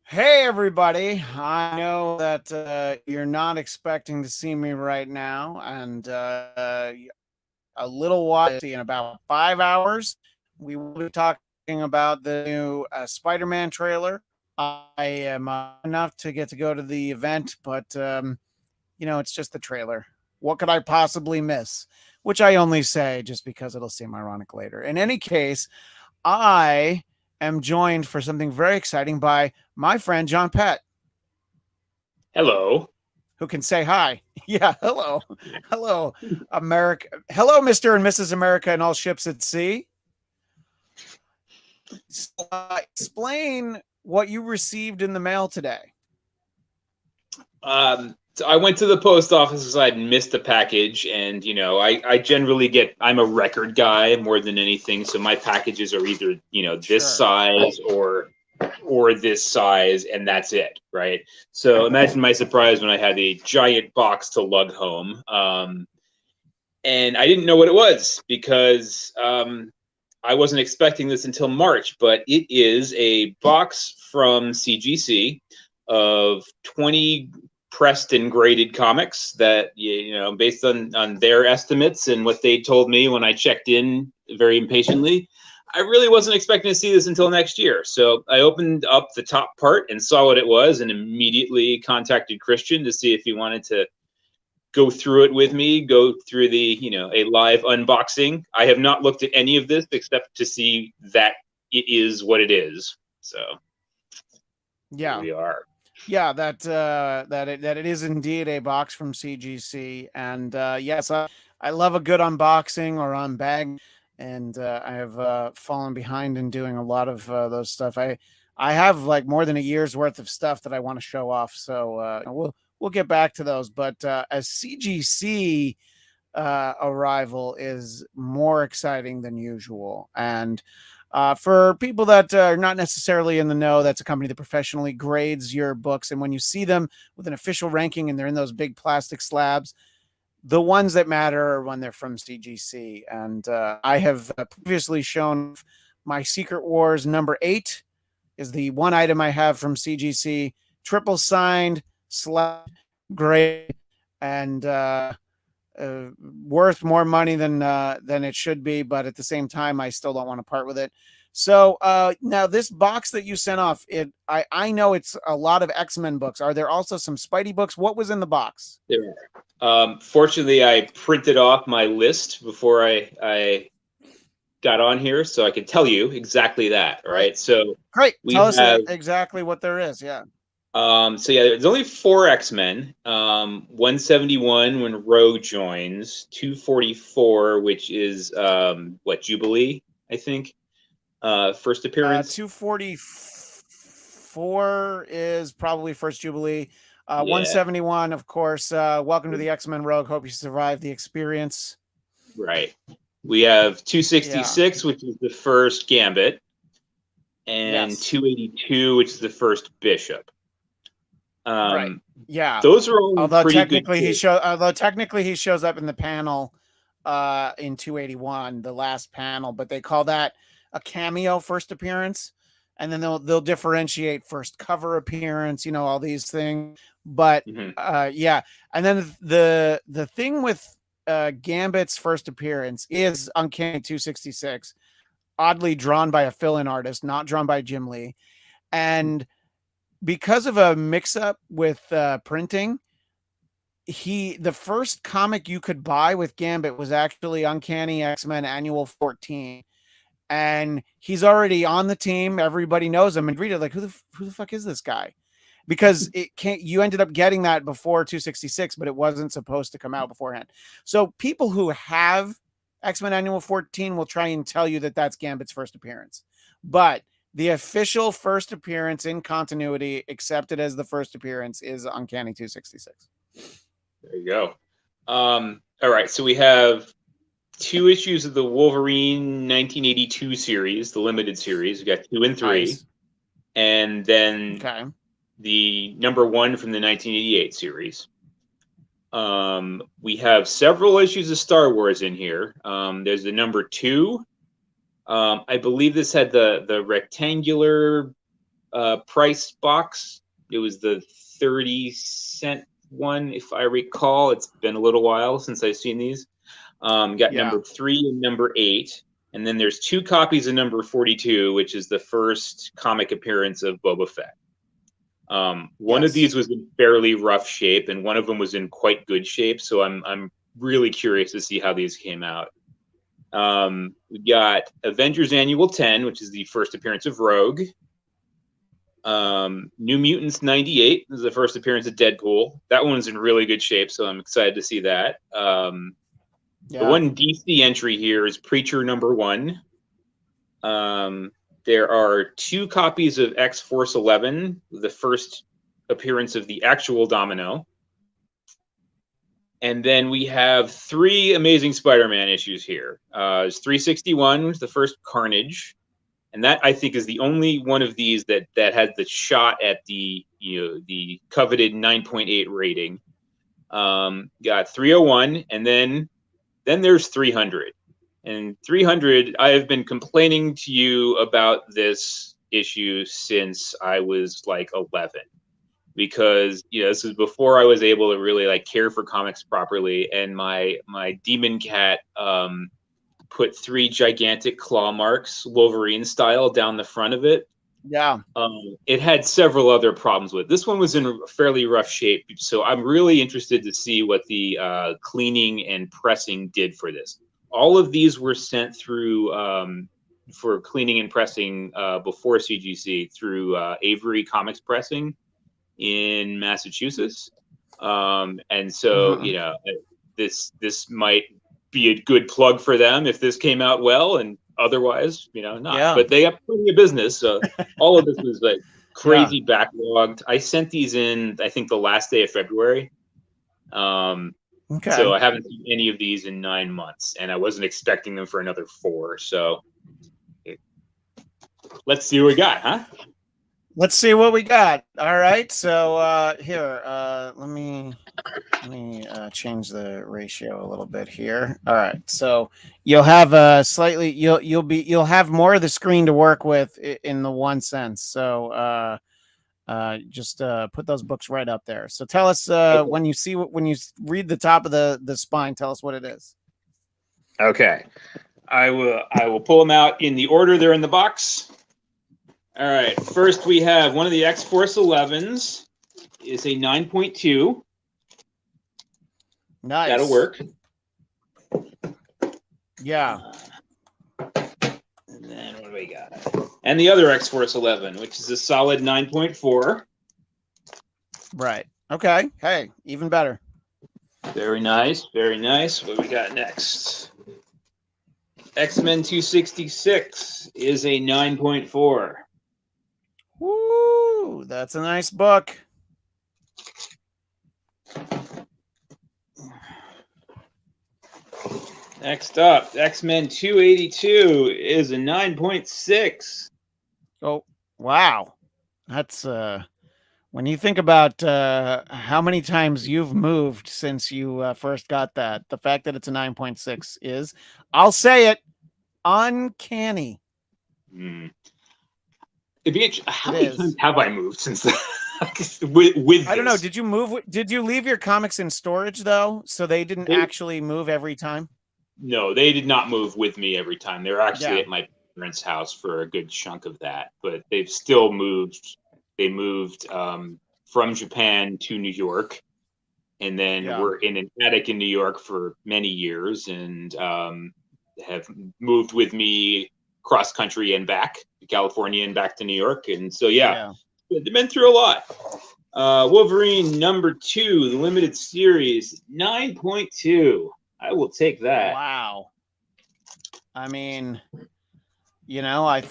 Hey, everybody. I know that you're not expecting to see me right now, and a little while, in about 5 hours, we will be talking about the new Spider Man trailer. I am enough to get to go to the event, but it's just the trailer. What could I possibly miss? Which I only say just because it'll seem ironic later. In any case, I am joined for something very exciting by my friend John Pette, Hello. who can say hi. Yeah, hello. Hello, America. Hello, Mr. and Mrs. America and all ships at sea. So, explain what you received in the mail today. So I went to the post office because I'd missed a package, and I generally I'm a record guy more than anything, so my packages are either this Sure. size or this size, and that's it, right? So imagine my surprise when I had a giant box to lug home, and I didn't know what it was because I wasn't expecting this until March, but it is a box from CGC of 20 pressed and graded comics that based on their estimates and what they told me when I checked in very impatiently. I really wasn't expecting to see this until next year. So I opened up the top part and saw what it was and immediately contacted Christian to see if he wanted to go through it with me, go through a live unboxing. I have not looked at any of this except to see that it is what it is. So here Yeah. we are. Yeah, that it is indeed a box from CGC, and yes, I love a good unboxing or unbag, and I have fallen behind in doing a lot of those stuff. I have like more than a year's worth of stuff that I want to show off, so we'll get back to those. But a CGC arrival is more exciting than usual, and for people that are not necessarily in the know, that's a company that professionally grades your books. And when you see them with an official ranking and they're in those big plastic slabs, the ones that matter are when they're from CGC. And I have previously shown my Secret Wars #8 is the one item I have from CGC, triple signed, slab, grade, and worth more money than it should be, but at the same time, I still don't want to part with it. So now this box that you sent off, I know it's a lot of X-Men books. Are there also some Spidey books? What was in the box? There are. Fortunately, I printed off my list before I got on here, so I can tell you exactly that. All Great, right. So great. Tell we us have. exactly what there is. Yeah. So yeah, there's only 4 X-Men. 171 when Rogue joins. 244, which is what, Jubilee, I think. First appearance. 244 is probably first Jubilee. Yeah, 171, of course. Welcome to the X-Men Rogue. Hope you survive the experience. right. We have Yeah. 266, which is the first Gambit, and Yes. 282, which is the first Bishop. Right. Yeah. Those are all pretty good. Although technically he shows up in the panel in 281, the last panel, but they call that a cameo first appearance. And then they'll differentiate first cover appearance, all these things. But Mhm. yeah. And then the thing with Gambit's first appearance is Uncanny 266, oddly drawn by a fill-in artist, not drawn by Jim Lee. And because of a mix-up with printing, the first comic you could buy with Gambit was actually Uncanny X-Men Annual 14. And he's already on the team. Everybody knows him. And read it like, who the fuck is this guy? Because you ended up getting that before 266, but it wasn't supposed to come out beforehand. So people who have X-Men Annual 14 will try and tell you that that's Gambit's first appearance. But the official first appearance in continuity, accepted as the first appearance, is Uncanny 266. There you go. All right, so we have 2 issues of the Wolverine 1982 series, the limited series. We got 2 and 3, Nice. and then Okay. the #1 from the 1988 series. We have several issues of Star Wars in here. There's the #2. I believe this had the rectangular price box. It was the 30-cent one, if I recall. It's been a little while since I've seen these. Got number 3 and number 8. And then there's 2 copies of number 42, which is the first comic appearance of Boba Fett. One of these was in fairly rough shape, and one of them was in quite good shape. So I'm really curious to see how these came out. We got Avengers Annual 10, which is the first appearance of Rogue. New Mutants 98 is the first appearance of Deadpool. That one's in really good shape, so I'm excited to see that. The one DC entry here is Preacher number 1. There are 2 copies of X-Force 11, the first appearance of the actual Domino. And then we have 3 Amazing Spider-Man issues here. It's 361, the first Carnage. And that, I think, is the only one of these that has the shot at the the coveted 9.8 rating. Got 301, and then there's 300. And 300, I have been complaining to you about this issue since I was like 11, because this is before I was able to really like care for comics properly, and my demon cat put 3 gigantic claw marks, Wolverine style, down the front of it. Yeah. It had several other problems with it. This one was in fairly rough shape, so I'm really interested to see what the cleaning and pressing did for this. All of these were sent through for cleaning and pressing before CGC through Avery Comics Pressing in Massachusetts, and so this might be a good plug for them if this came out well, and otherwise, not. Yeah. But they have plenty of business. So all of this was like crazy backlogged. I sent these in, I think, the last day of February. So I haven't seen any of these in 9 months, and I wasn't expecting them for another 4. So let's see what we got, huh? Let's see what we got. All right. So here, let me change the ratio a little bit here. All right. So you'll have you'll have more of the screen to work with in the one sense. So just put those books right up there. So tell us when you read the top of the spine, tell us what it is. Okay. I will pull them out in the order they're in the box. All right, first we have one of the X-Force 11s. It's a 9.2. Nice. That'll work. Yeah. And then what do we got? And the other X-Force 11, which is a solid 9.4. Right. Okay. Hey, even better. Very nice. Very nice. What do we got next? X-Men 266 is a 9.4. Woo! That's a nice book. Next up, X-Men 282 is a 9.6. Oh, wow. That's when you think about how many times you've moved since you first got that, the fact that it's a 9.6 is, I'll say it, uncanny. How many times have I moved since then? with I don't know. Did you move? Did you leave your comics in storage though, so they didn't actually move every time? No, they did not move with me every time. They're actually at my parents' house for a good chunk of that, but they've still moved. They moved from Japan to New York, and then were in an attic in New York for many years, and have moved with me cross country and back to California and back to New York. And so, they've been through a lot. Wolverine number 2, the limited series, 9.2. I will take that. Wow. I mean, I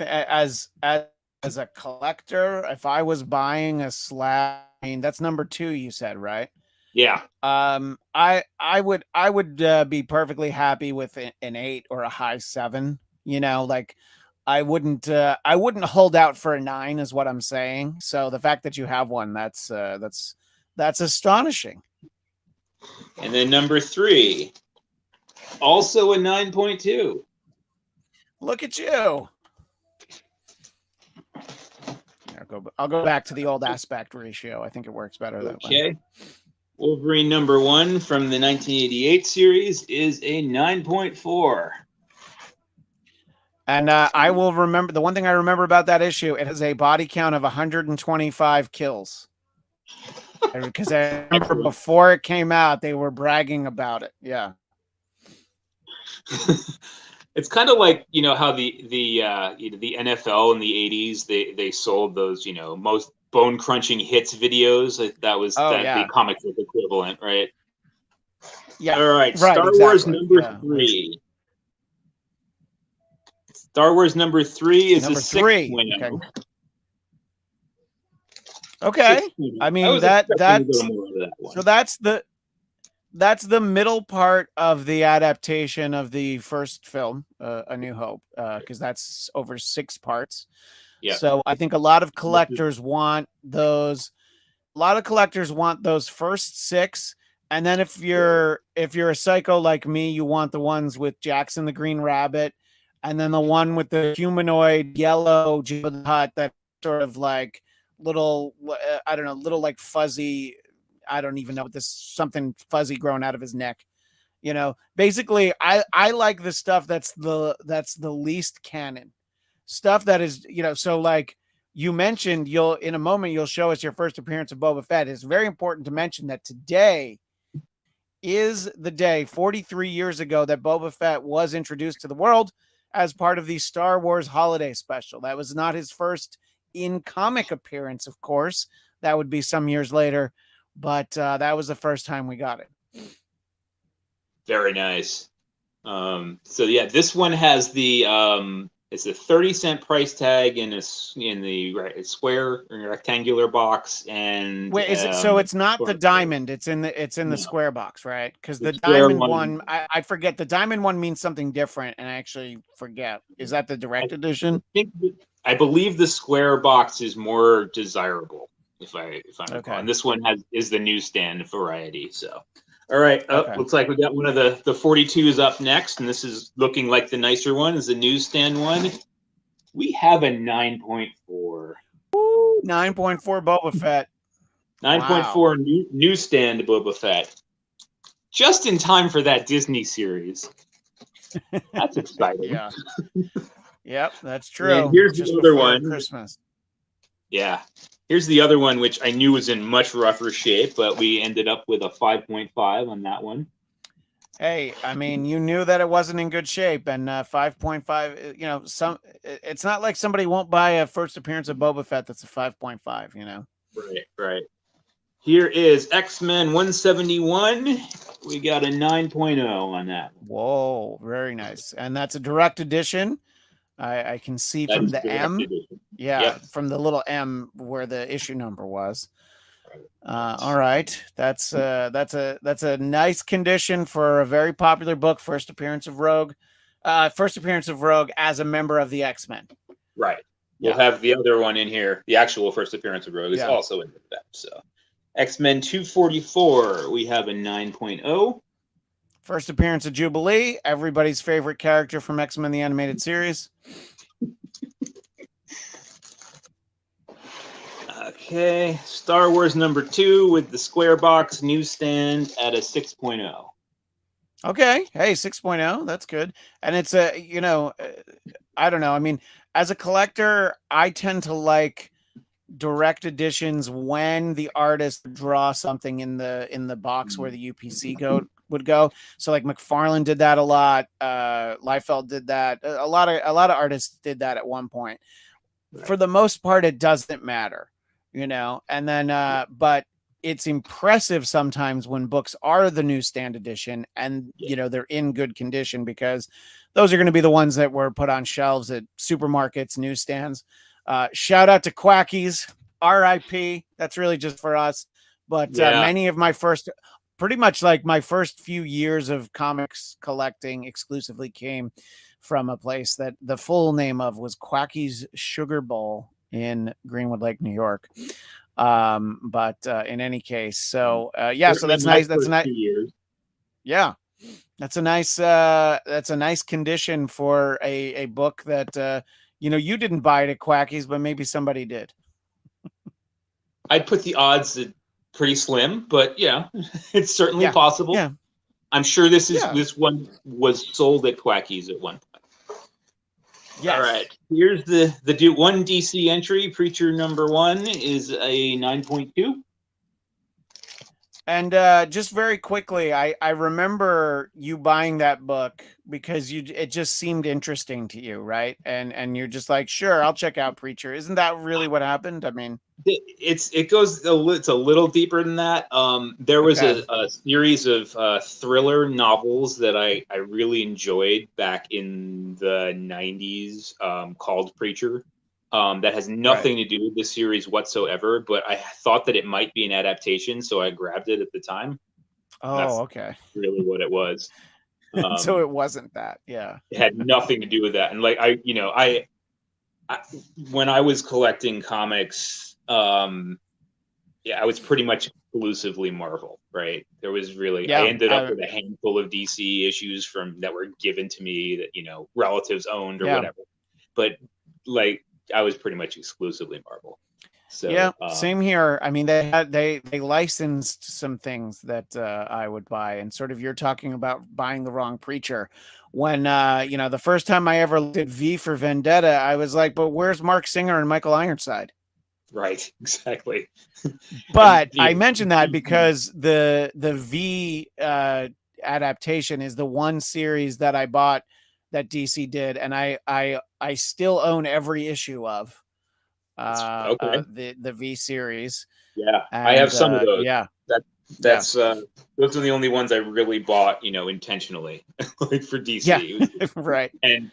as a collector, if I was buying a slab, I mean, that's number 2, you said, right? Yeah. I would be perfectly happy with an 8 or a high 7. Like I wouldn't hold out for a 9 is what I'm saying. So the fact that you have one, that's astonishing. And then number 3, also a 9.2. Look at you. There I'll go back to the old aspect ratio. I think it works better that way. Okay. Wolverine #1 from the 1988 series is a 9.4. And I will remember the one thing I remember about that issue. It has a body count of 125 kills. Because I remember before it came out, they were bragging about it. Yeah. It's kind of like, you know, how the NFL in the 80s, they sold those, you know, most bone crunching hits videos. That was the comic book equivalent, right? Yeah. All right. Right, Star Wars #3. Star Wars #3 is a 6.0. Okay. I mean that's the middle part of the adaptation of the first film, A New Hope, because that's over 6 parts. Yeah. So I think a lot of collectors want those. A lot of collectors want those first 6, and then if you're a psycho like me, you want the ones with Jackson the Green Rabbit, and then the one with the humanoid yellow Jabba the Hutt that sort of like little, I don't know, little like fuzzy. I don't even know what this, something fuzzy growing out of his neck. You know, basically, I like the stuff that's the least canon stuff that is, you know, so like you mentioned, in a moment you'll show us your first appearance of Boba Fett. It's very important to mention that today is the day 43 years ago that Boba Fett was introduced to the world as part of the Star Wars holiday special. That was not his first in comic appearance, of course. That would be some years later, but that was the first time we got it. Very nice. So yeah, this one has the it's a 30-cent price tag in the square or rectangular box. And wait, is it, so it's not the diamond, it's in the square box, right? Because the diamond one, I forget, the diamond one means something different, and I actually forget. Is that the direct edition? I believe the square box is more desirable, if I'm recall. And this one is the newsstand variety. So, all right, looks like we got one of the 42s up next, and this is looking like the nicer one. Is the newsstand one. We have a 9.4. 9.4 Boba Fett. 9.4 newsstand Boba Fett. Just in time for that Disney series. That's exciting. Yeah. Yep, that's true. And here's the other one. Christmas. Yeah. Here's the other one, which I knew was in much rougher shape, but we ended up with a 5.5 on that one. Hey, I mean, you knew that it wasn't in good shape, and 5.5, you know, it's not like somebody won't buy a first appearance of Boba Fett that's a 5.5, you know. Right. Here is X-Men 171. We got a 9.0 on that. Whoa, very nice. And that's a direct edition. I can see from the M. Yeah, from the little M where the issue number was. All right. That's a nice condition for a very popular book, first appearance of Rogue as a member of the X-Men. Right. We'll have the other one in here. The actual first appearance of Rogue is also in that. So X-Men 244, we have a 9.0. First appearance of Jubilee, everybody's favorite character from X-Men the Animated Series. Okay, Star Wars #2 with the square box newsstand at a 6.0. Okay, hey, 6.0, that's good. And it's a, you know, I don't know. I mean, as a collector, I tend to like direct editions when the artist draw something in the box where the UPC would go. So like McFarlane did that a lot. Liefeld did that. A lot of artists did that at one point. Right. For the most part, it doesn't matter, you know. And then, but it's impressive sometimes when books are the newsstand edition and you know they're in good condition, because those are going to be the ones that were put on shelves at supermarkets, newsstands. Shout out to Quackies, RIP. That's really just for us. But many of pretty much like my first few years of comics collecting exclusively came from a place that the full name of was Quackies Sugar Bowl in Greenwood Lake, New York. But in any case, so so that's nice. That's nice. Yeah. That's a nice condition for a book that you know, you didn't buy it at Quackies, but maybe somebody did. I'd put the odds at pretty slim, but yeah, it's certainly possible. Yeah. I'm sure this one was sold at Quackies at one point. Yes. All right, here's the one DC entry. Preacher number 1 is a 9.2. And just very quickly, I remember you buying that book because it just seemed interesting to you, right? And you're just like, sure, I'll check out Preacher. Isn't that really what happened? I mean, it's a little deeper than that. There was a series of thriller novels that I really enjoyed back in the 90s, called Preacher. That has nothing to do with this series whatsoever, but I thought that it might be an adaptation, so I grabbed it at the time. Oh, okay. Really what it was. So it wasn't that. Yeah. It had nothing to do with that. And like I when I was collecting comics, I was pretty much exclusively Marvel, right? There was really I ended up with a handful of DC issues that were given to me that, relatives owned or whatever. But like I was pretty much exclusively Marvel. So same here. I mean, they licensed some things that I would buy, and sort of you're talking about buying the wrong Preacher. When the first time I ever looked at V for Vendetta, I was like, but where's Mark Singer and Michael Ironside? Right, exactly. But I mentioned that because the V adaptation is the one series that I bought that DC did, and I still own every issue of the V series. Yeah, and I have some of those. Yeah, those are the only ones I really bought, intentionally, like for DC. Yeah, right. And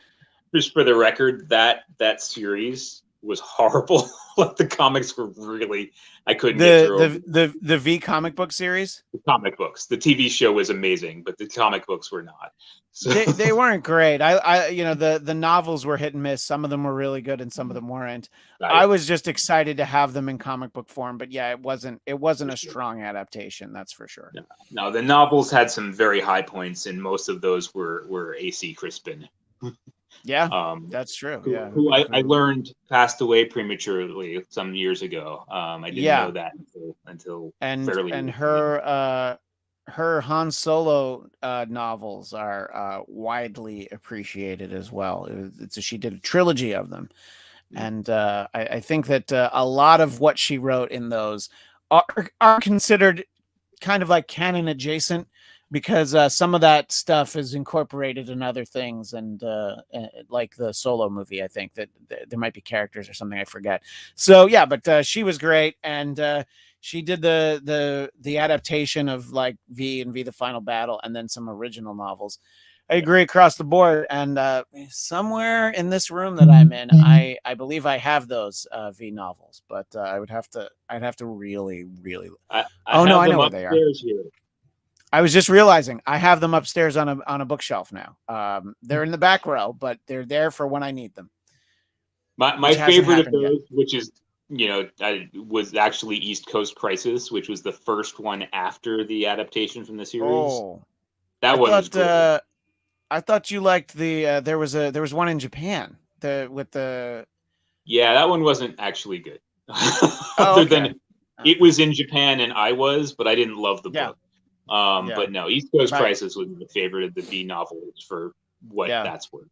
just for the record, that series was horrible. Like the comics were really, I couldn't get through the V comic book series. The comic books, the TV show was amazing, but the comic books were not. So. They weren't great. I the novels were hit and miss. Some of them were really good, and some of them weren't. I was just excited to have them in comic book form, but yeah, it wasn't a strong adaptation. That's for sure. No, the novels had some very high points, and most of those were A.C. Crispin. Yeah, that's true. Who I learned passed away prematurely some years ago. I didn't know that until fairly. And her Han Solo novels are widely appreciated as well. She did a trilogy of them, and I think that a lot of what she wrote in those are considered kind of like canon adjacent, because some of that stuff is incorporated in other things, and like the Solo movie, I think that there might be characters or something, I forget. So yeah, but she was great, and she did the adaptation of like V and V the Final Battle, and then some original novels. I agree across the board, and somewhere in this room that I'm in, I believe I have those V novels, but I'd have to really. I know where they are. Here. I was just realizing I have them upstairs on a bookshelf now. They're in the back row, but they're there for when I need them. My favorite of those, which is was actually East Coast Crisis, which was the first one after the adaptation from the series. Oh, that one was great. I thought you liked the. There was one in Japan. Yeah, that one wasn't actually good. Other than it was in Japan and but I didn't love the book. But no, East Coast Crisis was my favorite of the V novels for what that's worth.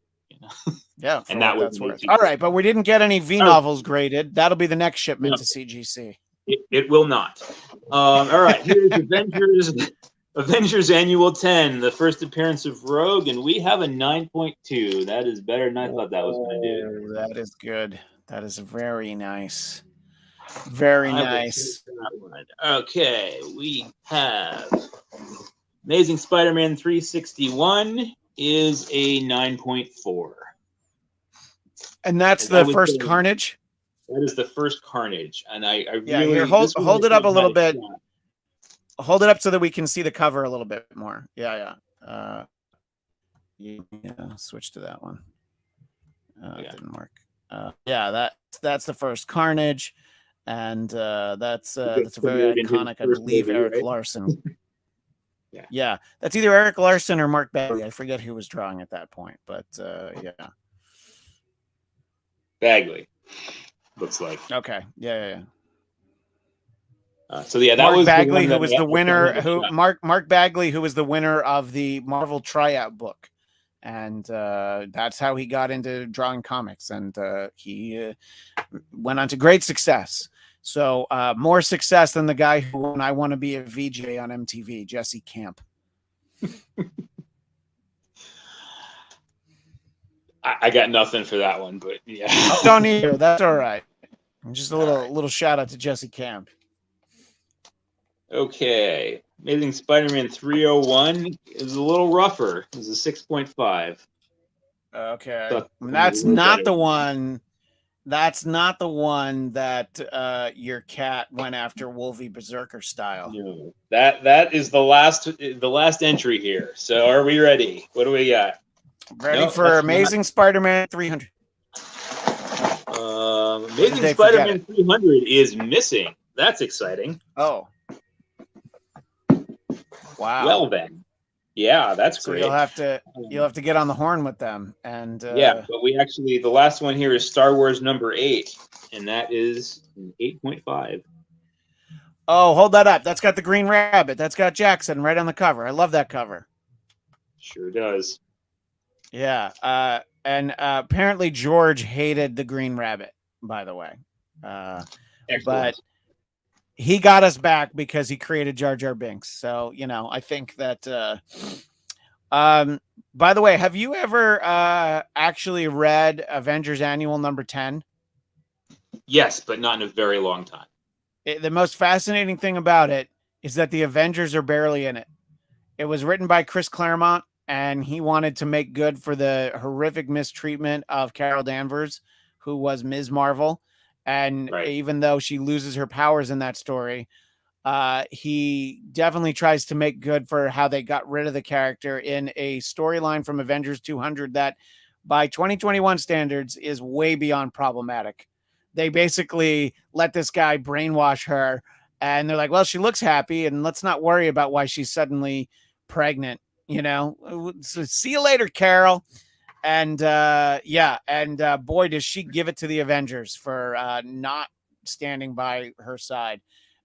Yeah, and that was worth. All right, but we didn't get any V novels graded. That'll be the next shipment to CGC. It will not. All right, here's Avengers Annual 10, the first appearance of Rogue, and we have a 9.2. That is better than I thought that was going to do. That is good. That is very nice. Very nice. Okay, we have Amazing Spider-Man 361 is a 9.4. And that's the first Carnage? That is the first Carnage. And I really... Here, hold it up a little bit. Hold it up so that we can see the cover a little bit more. Yeah. Switch to that one. It didn't work. That's the first Carnage. And that's a very iconic, I believe, Eric Larson. Yeah, that's either Eric Larson or Mark Bagley. I forget who was drawing at that point, but yeah. Bagley looks like. Okay, yeah. So yeah, that Mark was Bagley, the who one was that the winner, I who shot. Mark Bagley, who was the winner of the Marvel tryout book, and that's how he got into drawing comics, and he went on to great success. So more success than the guy who won I Want to Be a VJ on MTV, Jesse Camp. I got nothing for that one, but yeah. Oh, don't either. That's all right. Just a little shout out to Jesse Camp. Okay. Amazing Spider-Man 301 is a little rougher. It's a 6.5. Okay. That's not the one. That's not the one that your cat went after Wolvie Berserker style. No. That is the last entry here. So are we ready? What do we got? Ready for Amazing Spider-Man 300. Amazing Spider-Man 300 is missing. That's exciting. Oh. Wow. Well then. Yeah, that's great. You'll have to get on the horn with them. And yeah, but we actually, the last one here is Star Wars number 8, and that is 8.5. Oh, hold that up. That's got the Green Rabbit. That's got Jackson right on the cover. I love that cover. Sure does. Yeah. And apparently George hated the Green Rabbit, by the way. But he got us back because he created Jar Jar Binks. So, I think that by the way, have you ever actually read Avengers Annual number 10? Yes, but not in a very long time. The most fascinating thing about it is that the Avengers are barely in it. It was written by Chris Claremont, and he wanted to make good for the horrific mistreatment of Carol Danvers, who was Ms. Marvel. And even though she loses her powers in that story, he definitely tries to make good for how they got rid of the character in a storyline from Avengers 200 that by 2021 standards is way beyond problematic. They basically let this guy brainwash her, and they're like, well, she looks happy, and let's not worry about why she's suddenly pregnant, So see you later, Carol. And boy, does she give it to the Avengers for not standing by her side.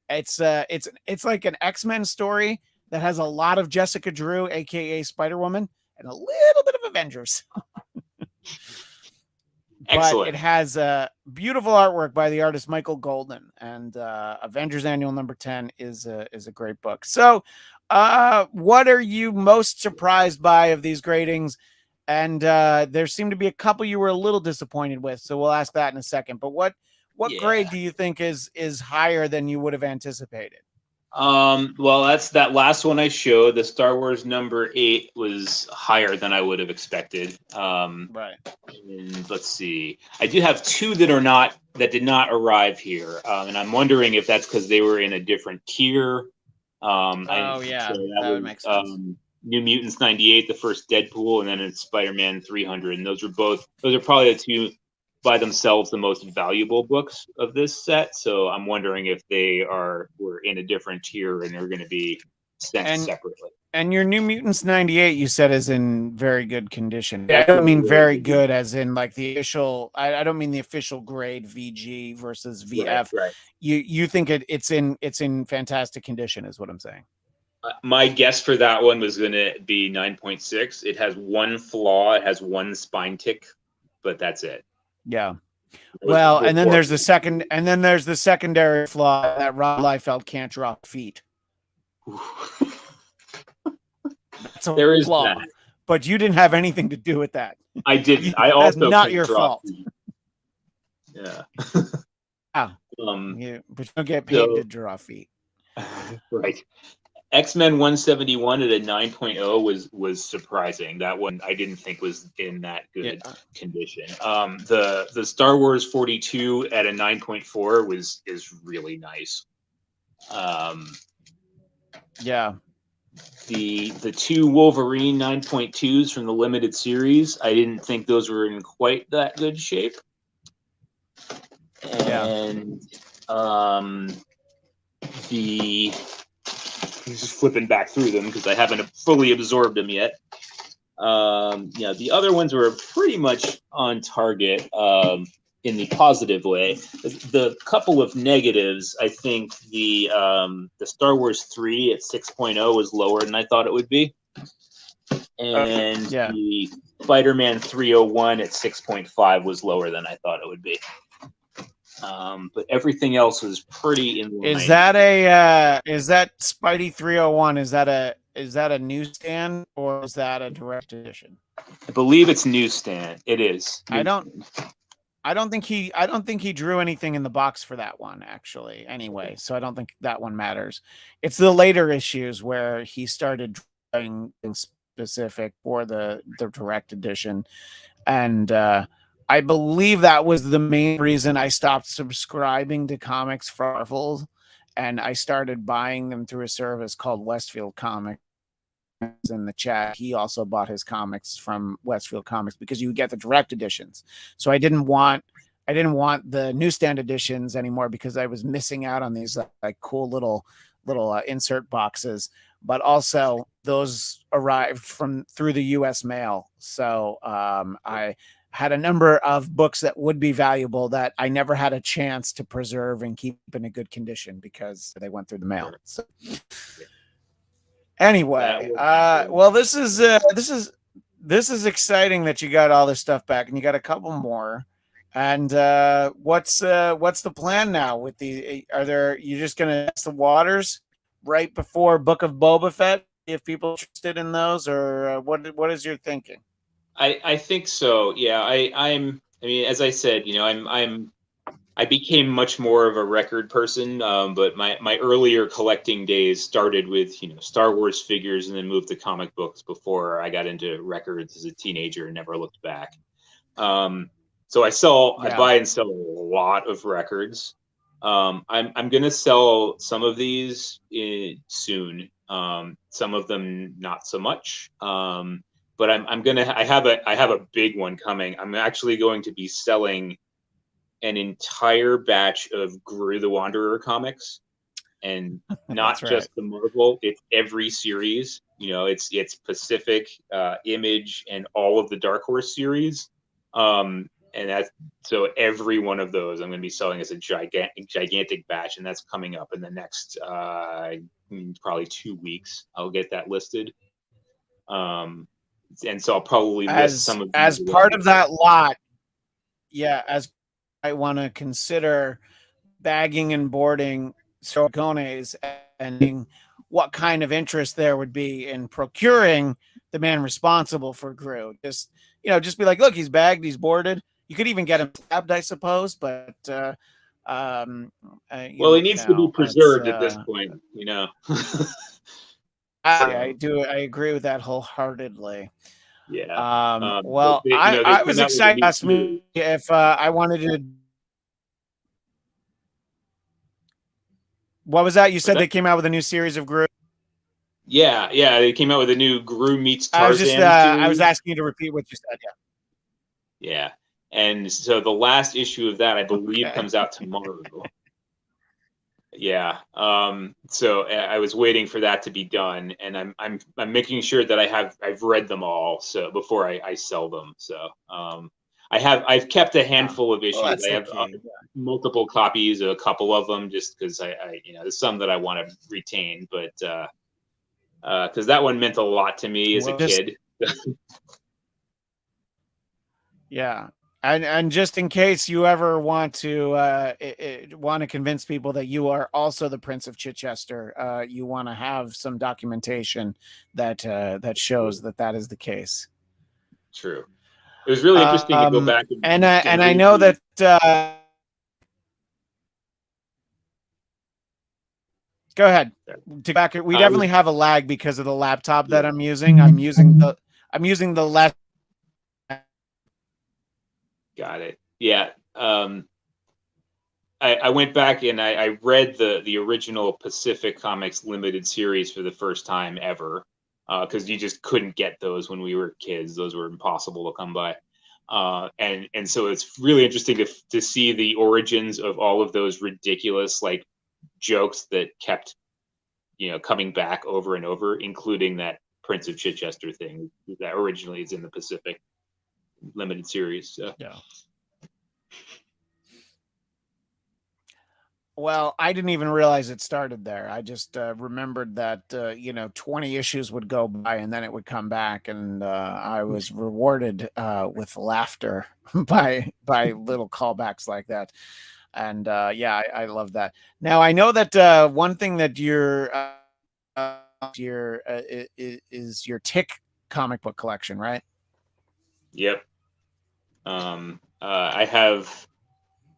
It's like an X-Men story that has a lot of Jessica Drew, aka Spider-Woman, and a little bit of Avengers. But it has beautiful artwork by the artist Michael Golden, and Avengers Annual number 10 is a great book. So what are you most surprised by of these gradings? And there seemed to be a couple you were a little disappointed with, so we'll ask that in a second. But what grade do you think is higher than you would have anticipated? Well, that's that last one I showed. The Star Wars number 8 was higher than I would have expected. Right. And let's see. I do have 2 that did not arrive here, and I'm wondering if that's because they were in a different tier. That would make sense. New Mutants 98, the first Deadpool, and then it's Spider-Man 300, and those are probably the 2 by themselves the most valuable books of this set. So I'm wondering if they were in a different tier and they're going to be sent separately. And your New Mutants 98, you said, is in very good condition. I don't mean very good as in like the official. I don't mean the official grade VG versus VF. Right. You think it's in fantastic condition, is what I'm saying. My guess for that one was going to be 9.6. It has one flaw. It has one spine tick, but that's it. Yeah. Well, and then there's the secondary flaw that Rob Liefeld can't draw feet. That's a there is flaw. that. But you didn't have anything to do with that. I didn't. I also that's not your fault. Feet. Yeah. But you don't get paid to draw feet. Right. X-Men 171 at a 9.0 was surprising. That one I didn't think was in that good condition. The Star Wars 42 at a 9.4 is really nice. The 2 Wolverine 9.2s from the limited series, I didn't think those were in quite that good shape. And just flipping back through them because I haven't fully absorbed them yet. The other ones were pretty much on target. in the positive way. The couple of negatives, I think the Star Wars 3 at 6.0 was lower than I thought it would be, and the Spider-Man 301 at 6.5 was lower than I thought it would be. But everything else was pretty in line. Is that Spidey 301? Is that a newsstand or is that a direct edition? I believe it's newsstand. It is. I don't think he drew anything in the box for that one, actually, anyway. So I don't think that one matters. It's the later issues where he started drawing things specific for the direct edition. And I believe that was the main reason I stopped subscribing to comics from Marvel, and I started buying them through a service called Westfield Comics. In the chat, he also bought his comics from Westfield Comics because you get the direct editions. So I didn't want the newsstand editions anymore because I was missing out on these like cool little insert boxes. But also those arrived through the U.S. mail. So I had a number of books that would be valuable that I never had a chance to preserve and keep in a good condition because they went through the mail. So. Anyway, well, this is exciting that you got all this stuff back, and you got a couple more. And what's the plan now with the? You just gonna test the waters right before Book of Boba Fett if people are interested in those, or what is your thinking? I think so. Yeah, I mean, as I said, I became much more of a record person, but my earlier collecting days started with Star Wars figures and then moved to comic books before I got into records as a teenager and never looked back. So I buy and sell a lot of records. I'm gonna sell some of these soon. Some of them not so much. But I have a big one coming. I'm actually going to be selling an entire batch of Gru the Wanderer comics, and not just the Marvel. It's every series. It's Pacific, Image, and all of the Dark Horse series. And that's so every one of those I'm going to be selling as a gigantic batch, and that's coming up in the next probably 2 weeks. I'll get that listed. And so I'll probably list some of as part of that lot. Yeah, as I want to consider bagging and boarding Sorcones and what kind of interest there would be in procuring the man responsible for Gru. Just be like, look, he's bagged, he's boarded. You could even get him stabbed, I suppose, but he needs to be preserved at this point, I agree with that wholeheartedly. Yeah. I was excited to ask me if I wanted to. What was that? You said they came out with a new series of Gru? Yeah, they came out with a new Gru meets Tarzan. I was asking you to repeat what you said. Yeah. And so the last issue of that, I believe, comes out tomorrow. Yeah. So I was waiting for that to be done, and I'm making sure that I've read them all so before I sell them. So I've kept a handful of issues. I have multiple copies of a couple of them just because there's some that I want to retain, but because that one meant a lot to me as a kid. Yeah. And just in case you ever want to convince people that you are also the Prince of Chichester, you want to have some documentation that shows that is the case. True. It was really interesting to go back and I know that. Go ahead. We definitely have a lag because of the laptop that I'm using. I'm using the left. Got it. Yeah. I went back and I read the original Pacific Comics limited series for the first time ever, because you just couldn't get those when we were kids. Those were impossible to come by. And so it's really interesting to see the origins of all of those ridiculous jokes that kept coming back over and over, including that Prince of Chichester thing that originally is in the Pacific limited series. So. Yeah. Well, I didn't even realize it started there. I just remembered that 20 issues would go by and then it would come back, and I was rewarded with laughter by little callbacks like that. And yeah, I love that. Now I know that one thing that is your Tick comic book collection, right? Yep.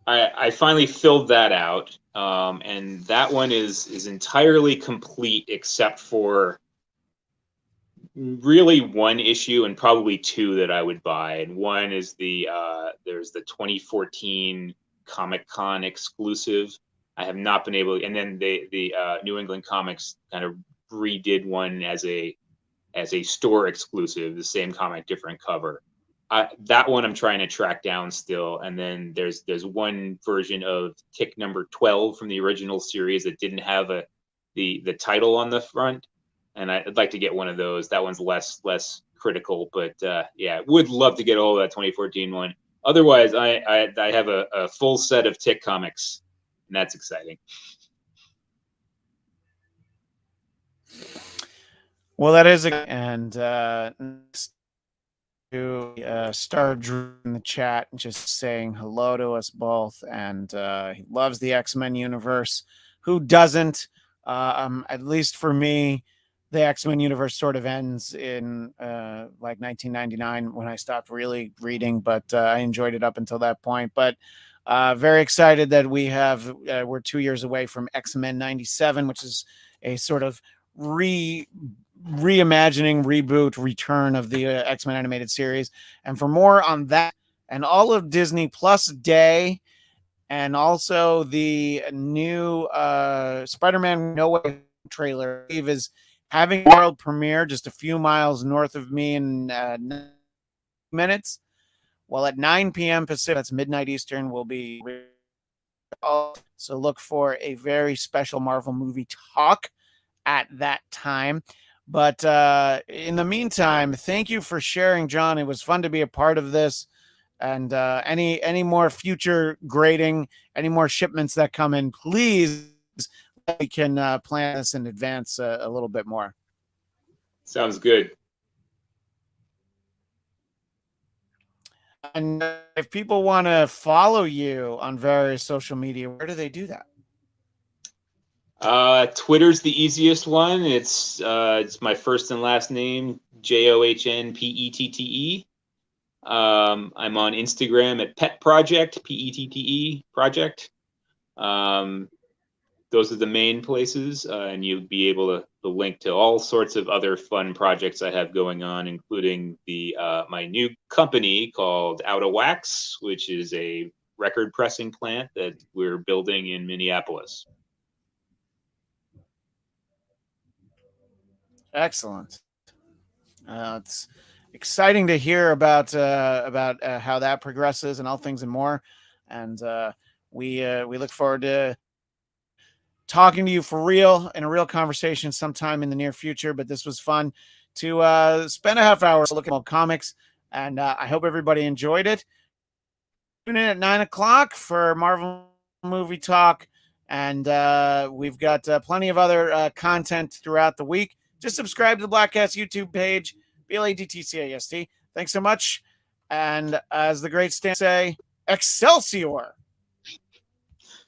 I finally filled that out, and that one is entirely complete except for really one issue and probably two that I would buy. And one is there's the 2014 Comic Con exclusive. I have not been able, and then the New England Comics kind of redid one as a store exclusive, the same comic, different cover. That one I'm trying to track down still. And then there's one version of Tick number 12 from the original series that didn't have the title on the front, and I'd like to get one of those. That one's less critical, but yeah, would love to get all of that 2014 one. Otherwise, I have a full set of Tick comics, and that's exciting. Well, that is, and to Star Drew in the chat, just saying hello to us both, and he loves the X-Men universe. Who doesn't? At least for me, the X-Men universe sort of ends in like 1999 when I stopped really reading, but I enjoyed it up until that point. But very excited that we're 2 years away from X-Men 97, which is a sort of reimagining, reboot, return of the X-Men animated series. And for more on that and all of Disney Plus Day, and also the new Spider-Man No Way trailer is having world premiere just a few miles north of me in minutes. Well, at 9 p.m. Pacific, that's midnight Eastern, will be. So look for a very special Marvel movie talk at that time. But in the meantime, thank you for sharing, John. It was fun to be a part of this. And any more future grading, any more shipments that come in, please, we can plan this in advance a little bit more. Sounds good. And if people want to follow you on various social media, where do they do that? Twitter's the easiest one. It's my first and last name, JOHNPETTE. I'm on Instagram at Pet Project, PETTE Project. Those are the main places, and you'll be able to link to all sorts of other fun projects I have going on, including my new company called Out of Wax, which is a record pressing plant that we're building in Minneapolis. Excellent. It's exciting to hear about how that progresses and all things and more. And we look forward to talking to you for real in a real conversation sometime in the near future. But this was fun to spend a half hour looking at comics, and I hope everybody enjoyed it. Tune in at 9 o'clock for Marvel Movie Talk, and we've got plenty of other content throughout the week. Just subscribe to the Blackcast YouTube page, BLADTCAST. Thanks so much. And as the great Stan say, Excelsior!